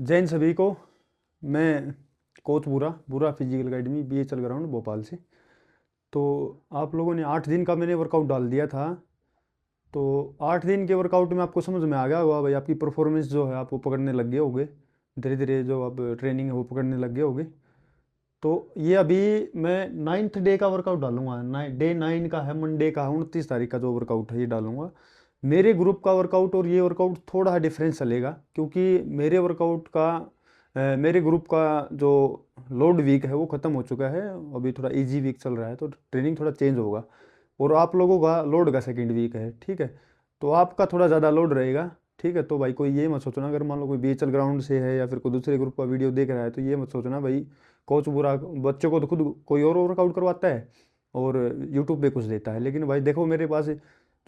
जैन सभी को। मैं कोच बुरा बुरा physical academy BHL ground Bhopal से। तो आप लोगों ने 8 दिन का मैंने वर्कआउट डाल दिया था। तो 8 दिन के वर्कआउट में आपको समझ में आ गया होगा भाई, आपकी परफॉर्मेंस जो है आप वो पकड़ने लग गए होगे। धीरे धीरे जो अब ट्रेनिंग है वो पकड़ने लग गए होगे। तो ये अभी मैं 9th डे का वर्कआउट डालूंगा। डे 9 का है, मंडे का है, 29 तारीख का जो वर्कआउट है ये डालूंगा। मेरे ग्रुप का वर्कआउट और ये वर्कआउट थोड़ा सा डिफरेंस चलेगा, क्योंकि मेरे वर्कआउट का मेरे ग्रुप का जो लोड वीक है वो ख़त्म हो चुका है। अभी थोड़ा इजी वीक चल रहा है, तो ट्रेनिंग थोड़ा चेंज होगा। और आप लोगों का लोड का सेकंड वीक है, ठीक है। तो आपका थोड़ा ज़्यादा लोड रहेगा, ठीक है। तो भाई कोई ये मत सोचना, अगर मान लो कोई BHL ग्राउंड से है या फिर कोई दूसरे ग्रुप का वीडियो देख रहा है, तो ये मत सोचना भाई कोच बुरा। बच्चों को तो खुद कोई और वर्कआउट करवाता है और यूट्यूब पे कुछ देता है। लेकिन भाई देखो, मेरे पास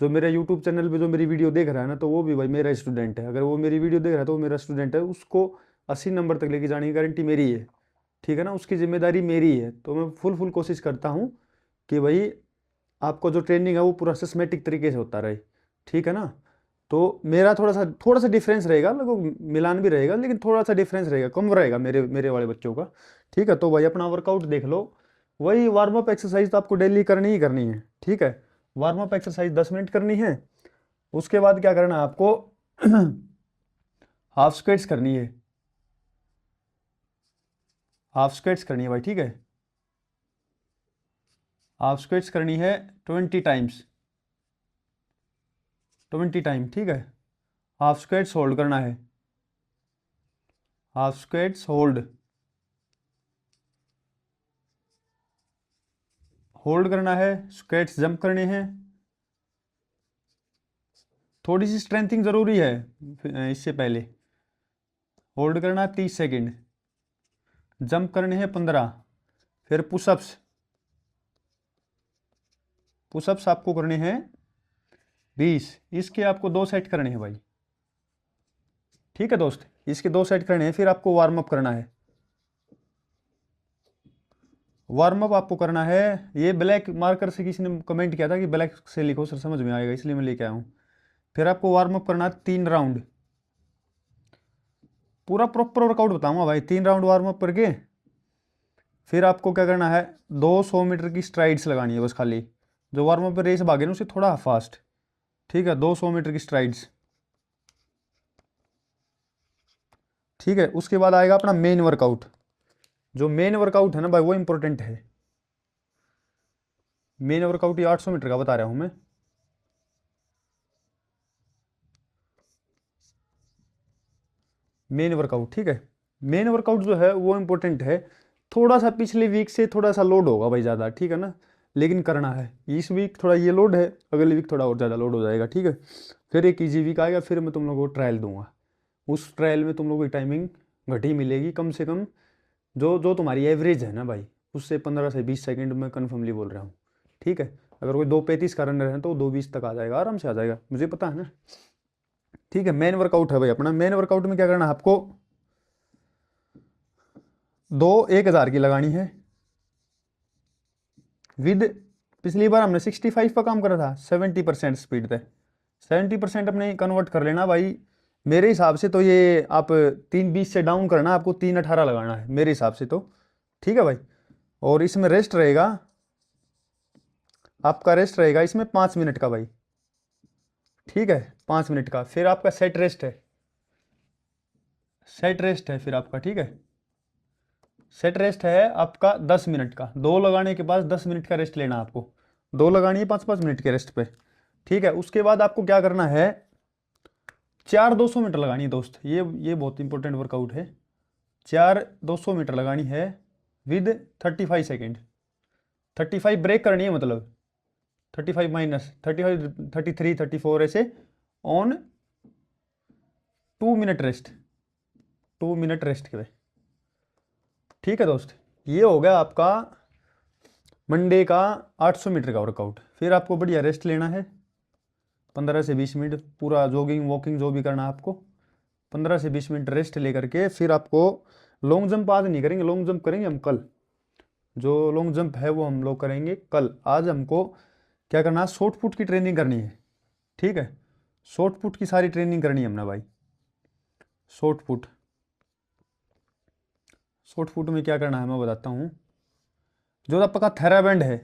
जो मेरे यूट्यूब चैनल पे जो मेरी वीडियो देख रहा है ना, तो वो भी भाई मेरा स्टूडेंट है। अगर वो मेरी वीडियो देख रहा है तो वो मेरा स्टूडेंट है, उसको 80 नंबर तक लेके जाने की गारंटी मेरी है, ठीक है ना। उसकी जिम्मेदारी मेरी है। तो मैं फुल कोशिश करता हूँ कि भाई आपको जो ट्रेनिंग है वो पूरा सिस्टमेटिक तरीके से होता रहे, ठीक है ना। तो मेरा थोड़ा सा डिफरेंस रहेगा, लगभग मिलान भी रहेगा, लेकिन थोड़ा सा डिफरेंस रहेगा, कम रहेगा मेरे मेरे वाले बच्चों का, ठीक है। तो भाई अपना वर्कआउट देख लो। वही वार्म अप एक्सरसाइज तो आपको डेली करनी ही करनी है, ठीक है। वार्म अप एक्सरसाइज 10 मिनट करनी है। उसके बाद क्या करना है आपको हाफ स्क्वाट्स करनी है। हाफ स्क्वाट्स करनी है भाई, ठीक है। हाफ स्क्वाट्स करनी है 20 टाइम्स, 20 टाइम, ठीक है। हाफ स्क्वाट्स होल्ड करना है। हाफ स्क्वाट्स होल्ड होल्ड करना है। स्क्वाट्स जंप करने हैं। थोड़ी सी स्ट्रेंथिंग ज़रूरी है इससे पहले। होल्ड करना 30 सेकेंड। जंप करने हैं 15। फिर पुशअप्स। पुशअप्स आपको करने हैं 20। इसके आपको 2 सेट करने हैं भाई, ठीक है दोस्त। इसके 2 सेट करने हैं। फिर आपको वार्म अप करना है। वार्म अप आपको करना है। ये ब्लैक मार्कर से किसी ने कमेंट किया था कि ब्लैक से लिखो सर, समझ में आएगा, इसलिए मैं लेके आया हूँ। फिर आपको वार्म अप करना है 3 राउंड। पूरा प्रॉपर वर्कआउट बताऊंगा भाई। 3 राउंड वार्म अप करके फिर आपको क्या करना है, 200 मीटर की स्ट्राइड्स लगानी है बस खाली। जो वार्म अप रेस भागे ना उसे थोड़ा फास्ट, ठीक है। 200 मीटर की स्ट्राइड्स, ठीक है। उसके बाद आएगा अपना मेन वर्कआउट। जो मेन वर्कआउट है ना भाई वो इंपॉर्टेंट है। मेन वर्कआउट ये 800 मीटर का बता रहा हूं मैं। मेन वर्कआउट, ठीक है। मेन वर्कआउट जो है वो इंपॉर्टेंट है। थोड़ा सा पिछले वीक से थोड़ा सा लोड होगा भाई ज़्यादा, ठीक है ना। लेकिन करना है। इस वीक थोड़ा ये लोड है, अगले वीक थोड़ा और ज़्यादा लोड हो जाएगा, ठीक है। फिर एक इजी वीक आएगा, फिर मैं तुम लोगों को ट्रायल दूंगा। उस ट्रायल में तुम लोगों की टाइमिंग घटी मिलेगी कम से कम। जो जो तुम्हारी एवरेज है ना भाई, उससे 15 से 20 सेकंड में कन्फर्मली बोल रहा हूँ, ठीक है। अगर कोई 2:35 का रनर है तो 2:20 तक आ जाएगा, आराम से आ जाएगा, मुझे पता है ना, ठीक है। मेन वर्कआउट है भाई अपना। मेन वर्कआउट में क्या करना है आपको, दो 1000 की लगानी है विद। पिछली बार हमने 65 पर काम करा था, 70% स्पीड पे। 70% अपने कन्वर्ट कर लेना भाई। मेरे हिसाब से तो ये आप 3:20 से डाउन करना, आपको 3:18 लगाना है मेरे हिसाब से तो, ठीक है भाई। और इसमें रेस्ट रहेगा, आपका रेस्ट रहेगा इसमें 5 मिनट का भाई, ठीक है। 5 मिनट का। फिर आपका सेट रेस्ट है। सेट रेस्ट है फिर आपका, ठीक है। सेट रेस्ट है आपका 10 मिनट का। दो लगाने के बाद 10 मिनट का रेस्ट लेना आपको। दो लगानी है 5-5 मिनट के रेस्ट पे, ठीक है। उसके बाद आपको क्या करना है, 4 200 मीटर लगानी है दोस्त। ये बहुत इंपॉर्टेंट वर्कआउट है। 4 200 मीटर लगानी है विद 35 सेकेंड। 35 ब्रेक करनी है, मतलब 35 माइनस 35, 33, 34 ऐसे on 2 minute rest. 2 minute rest के, ठीक है दोस्त। ये हो गया आपका मंडे का 800 मीटर का वर्कआउट। फिर आपको बढ़िया रेस्ट लेना है 15 से 20 मिनट। पूरा जॉगिंग वॉकिंग जो भी करना है आपको, 15 से 20 मिनट रेस्ट लेकर के फिर आपको लॉन्ग जंप आज नहीं करेंगे, लॉन्ग जंप करेंगे हम कल। जो लॉन्ग जंप है वो हम लोग करेंगे कल। आज हमको क्या करना है, शॉर्ट पुट की ट्रेनिंग करनी है, ठीक है। शॉर्ट पुट की सारी ट्रेनिंग करनी है हमने भाई। शॉर्ट पुट, शॉर्ट फुट में क्या करना है मैं बताता हूँ। जो आपका थेराबैंड है,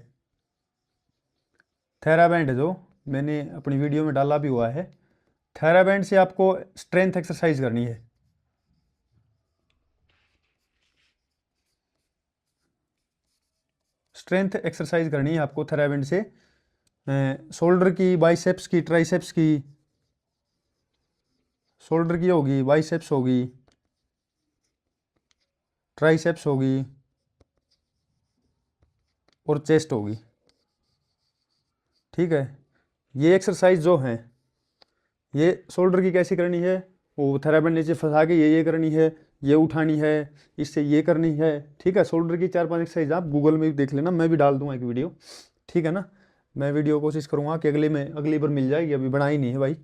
थेराबैंड जो मैंने अपनी वीडियो में डाला भी हुआ है, थेराबैंड से आपको स्ट्रेंथ एक्सरसाइज करनी है। स्ट्रेंथ एक्सरसाइज करनी है आपको थेराबैंड से, शोल्डर की, बाइसेप्स की, ट्राइसेप्स की। शोल्डर की होगी, बाइसेप्स होगी, ट्राइसेप्स होगी और चेस्ट होगी। ठीक है, ये एक्सरसाइज जो हैं, ये शोल्डर की कैसे करनी है, वो थेराबैंड नीचे फंसा के ये करनी है, ये उठानी है, इससे ये करनी है। ठीक है, शोल्डर की 4-5 एक्सरसाइज आप गूगल में भी देख लेना, मैं भी डाल दूंगा एक वीडियो। ठीक है ना, मैं वीडियो कोशिश करूँगा कि अगली बार मिल जाएगी, अभी बनाई नहीं है भाई,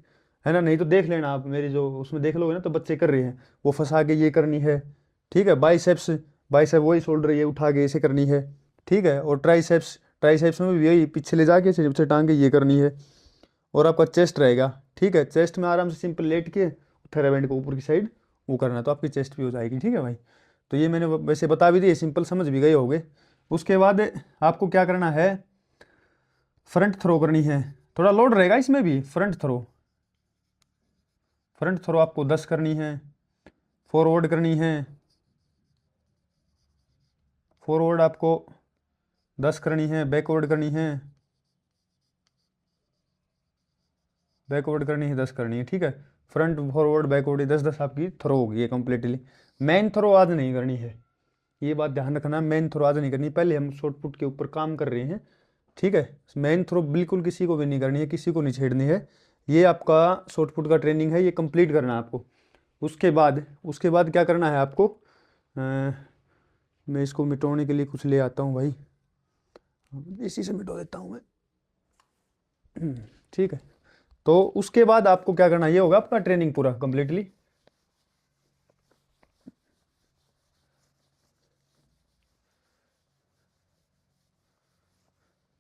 है ना। नहीं तो देख लेना आप मेरी जो उसमें देख लोगे ना, तो बच्चे कर रहे हैं, वो फंसा के ये करनी है। ठीक है, बाइसेप्स, बाइसेप वही शोल्डर ये उठा के ऐसे करनी है। ठीक है, और ट्राइसेप्स, ट्राइसेप्स में भी यही पीछे ले जाके से टांग के ये करनी है। और आपका चेस्ट रहेगा। ठीक है, चेस्ट में आराम से सिंपल लेट के थेराबैंड को ऊपर की साइड वो करना है, तो आपकी चेस्ट भी हो जाएगी। ठीक है भाई, तो ये मैंने वैसे बता भी दिए, सिंपल समझ भी गए होगे। उसके बाद आपको क्या करना है, फ्रंट थ्रो करनी है। थोड़ा लोड रहेगा इसमें भी, फ्रंट थ्रो, फ्रंट थ्रो आपको 10 करनी है। फॉरवर्ड करनी है, फॉरवर्ड आपको 10 करनी है। बैकवर्ड करनी है, बैकवर्ड करनी है 10 करनी है। ठीक है, फ्रंट फॉरवर्ड बैकवर्ड 10-10 आपकी थ्रो होगी ये कंप्लीटली। मेन थ्रो आज नहीं करनी है, ये बात ध्यान रखना, मेन थ्रो आज नहीं करनी, पहले हम शॉर्ट पुट के ऊपर काम कर रहे हैं। ठीक है, मेन थ्रो बिल्कुल किसी को भी नहीं करनी है, किसी को नहीं छेड़नी है। ये आपका शॉर्ट पुट का ट्रेनिंग है, ये कंप्लीट करना है आपको। उसके बाद क्या करना है आपको, मैं इसको मिटाने के लिए कुछ ले आता हूँ भाई, इसी से मिटा देता हूँ मैं। ठीक है, तो उसके बाद आपको क्या करना, ये होगा आपका ट्रेनिंग पूरा कंप्लीटली।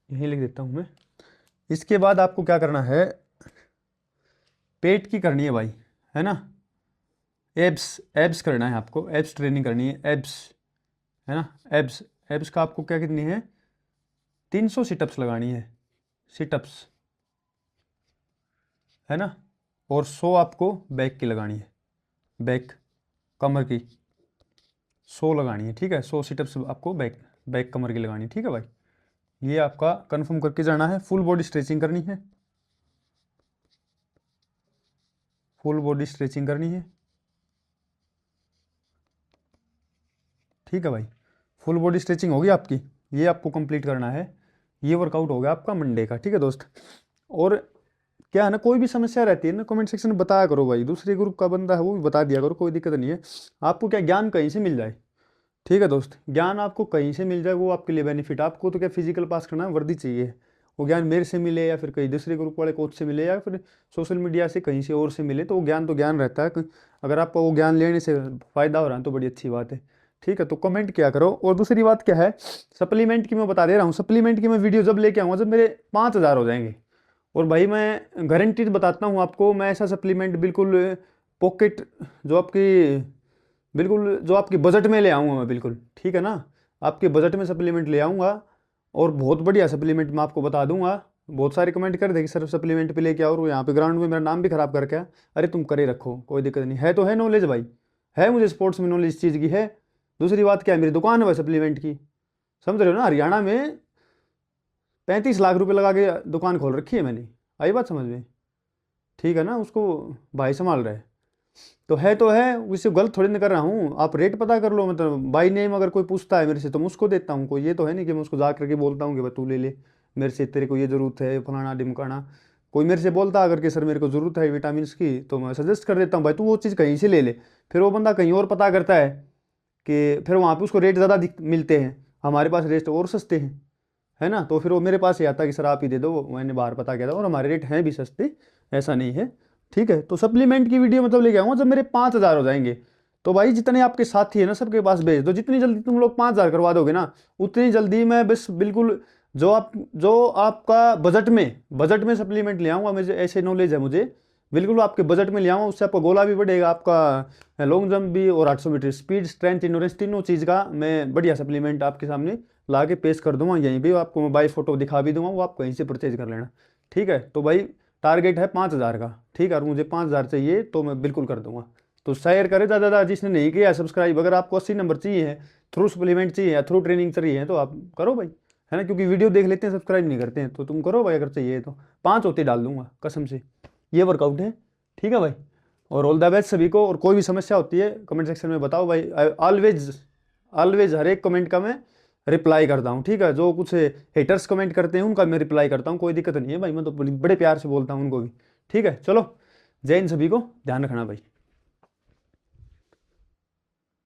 यही लिख देता हूं मैं। इसके बाद आपको क्या करना है, पेट की करनी है भाई, है ना। एब्स, एब्स करना है आपको, एब्स ट्रेनिंग करनी है, एब्स, है ना। एब्स, एब्स का आपको क्या कितनी है, 300 सिटअप्स लगानी है, सिटअप्स, है ना। और 100 आपको बैक की लगानी है, बैक कमर की 100 लगानी है। ठीक है, 100 सिटअप्स आपको बैक बैक कमर की लगानी है। ठीक है भाई, ये आपका कंफर्म करके जाना है। फुल बॉडी स्ट्रेचिंग करनी है, फुल बॉडी स्ट्रेचिंग करनी है। ठीक है भाई, फुल बॉडी स्ट्रेचिंग होगी आपकी, ये आपको कंप्लीट करना है। ये वर्कआउट हो गया आपका मंडे का। ठीक है दोस्त, और क्या है ना, कोई भी समस्या रहती है ना, कमेंट सेक्शन में बताया करो भाई, दूसरे ग्रुप का बंदा है वो भी बता दिया करो, कोई दिक्कत नहीं है। आपको क्या ज्ञान कहीं से मिल जाए, ठीक है दोस्त, ज्ञान आपको कहीं से मिल जाए वो आपके लिए बेनिफिट। आपको तो क्या फिजिकल पास करना है, वर्दी चाहिए, वो ज्ञान मेरे से मिले या फिर कहीं दूसरे ग्रुप वाले कोच से मिले या फिर सोशल मीडिया से कहीं से और से मिले, तो वो ज्ञान तो ज्ञान रहता है। अगर आपको वो ज्ञान लेने से फ़ायदा हो रहा है तो बड़ी अच्छी बात है। ठीक है, तो कमेंट क्या करो। और दूसरी बात क्या है, सप्लीमेंट की मैं बता दे रहा हूँ, सप्लीमेंट की मैं वीडियो जब लेके आऊँगा जब मेरे 5,000 हो जाएंगे। और भाई मैं गारंटीड बताता हूँ आपको, मैं ऐसा सप्लीमेंट बिल्कुल पॉकेट जो आपकी बिल्कुल जो आपके बजट में ले आऊँगा मैं बिल्कुल। ठीक है ना, आपके बजट में सप्लीमेंट ले आऊँगा और बहुत बढ़िया सप्लीमेंट मैं आपको बता दूंगा। बहुत सारे कमेंट कर दे कि सर सप्लीमेंट पे लेके आओ, और यहाँ पे ग्राउंड में मेरा नाम भी खराब करके आ। अरे तुम करे रखो, कोई दिक्कत नहीं है, तो है नॉलेज भाई, है मुझे स्पोर्ट्स में नॉलेज इस चीज़ की है। दूसरी बात क्या है, मेरी दुकान है भाई सप्लीमेंट की, समझ रहे हो ना। हरियाणा में 35 लाख रुपए लगा के दुकान खोल रखी है मैंने, आई बात समझ में। ठीक है ना, उसको भाई संभाल रहे, तो है, इससे गलत थोड़ी ना कर रहा हूँ। आप रेट पता कर लो, मतलब बाई नेम अगर कोई पूछता है मेरे से तो मैं उसको देता हूँ, कोई ये तो है नहीं कि मैं उसको जा करके बोलता हूँ कि भाई तू ले ले मेरे से, तेरे को ये ज़रूरत है फलाना ढिमकाना। कोई मेरे से बोलता अगर कि सर मेरे को ज़रूरत है विटामिन की, तो मैं सजेस्ट कर देता हूँ भाई तू वो चीज़ कहीं से ले ले। फिर वो बंदा कहीं और पता करता है कि फिर वहाँ पर उसको रेट ज़्यादा मिलते हैं, हमारे पास रेट और सस्ते हैं, है ना। तो फिर वो मेरे पास ही आता है कि सर आप ही दे दो, मैंने बाहर पता किया था और हमारे रेट हैं भी सस्ते, ऐसा नहीं है। ठीक है, तो सप्लीमेंट की वीडियो मतलब लेके आऊँगा जब मेरे 5,000 हो जाएंगे। तो भाई जितने आपके साथी है ना सबके पास भेज दो, जितनी जल्दी तुम लोग 5,000 करवा दोगे ना, उतनी जल्दी मैं बस बिल्कुल जो आपका बजट में सप्लीमेंट ले आऊँगा। मुझे ऐसे नॉलेज है मुझे, बिल्कुल आपके बजट में ले आऊँ, उससे आपका गोला भी बढ़ेगा, आपका लॉन्ग जंप भी और 800 मीटर स्पीड, स्ट्रेंथ, इंडोरेंस, तीनों चीज़ का मैं बढ़िया सप्लीमेंट आपके सामने ला के पेश कर दूंगा। यहीं भी आपको मैं बाई फोटो दिखा भी दूंगा, वो आप कहीं से परचेज कर लेना। ठीक है, तो भाई टारगेट है 5,000 का। ठीक है, और मुझे 5,000 चाहिए तो मैं बिल्कुल कर दूंगा। तो शेयर करें ज़्यादा ज़्यादा, जिसने नहीं किया सब्सक्राइब। अगर आपको 80 नंबर चाहिए है, थ्रू सप्लीमेंट चाहिए या थ्रू ट्रेनिंग चाहिए तो आप करो भाई, है ना, क्योंकि वीडियो देख लेते हैं सब्सक्राइब नहीं करते हैं, तो तुम करो भाई अगर चाहिए तो। 5 होते डाल दूंगा कसम से, ये वर्कआउट है। ठीक है भाई, और ऑल द बेस्ट सभी को। और कोई भी समस्या होती है कमेंट सेक्शन में बताओ भाई, ऑलवेज ऑलवेज हर एक कमेंट का मैं रिप्लाई करता हूँ। ठीक है, जो कुछ हेटर्स कमेंट करते हैं उनका मैं रिप्लाई करता हूँ, कोई दिक्कत नहीं है भाई, मैं तो बड़े प्यार से बोलता हूँ उनको भी। ठीक है, चलो, जय हिंद सभी को, ध्यान रखना भाई।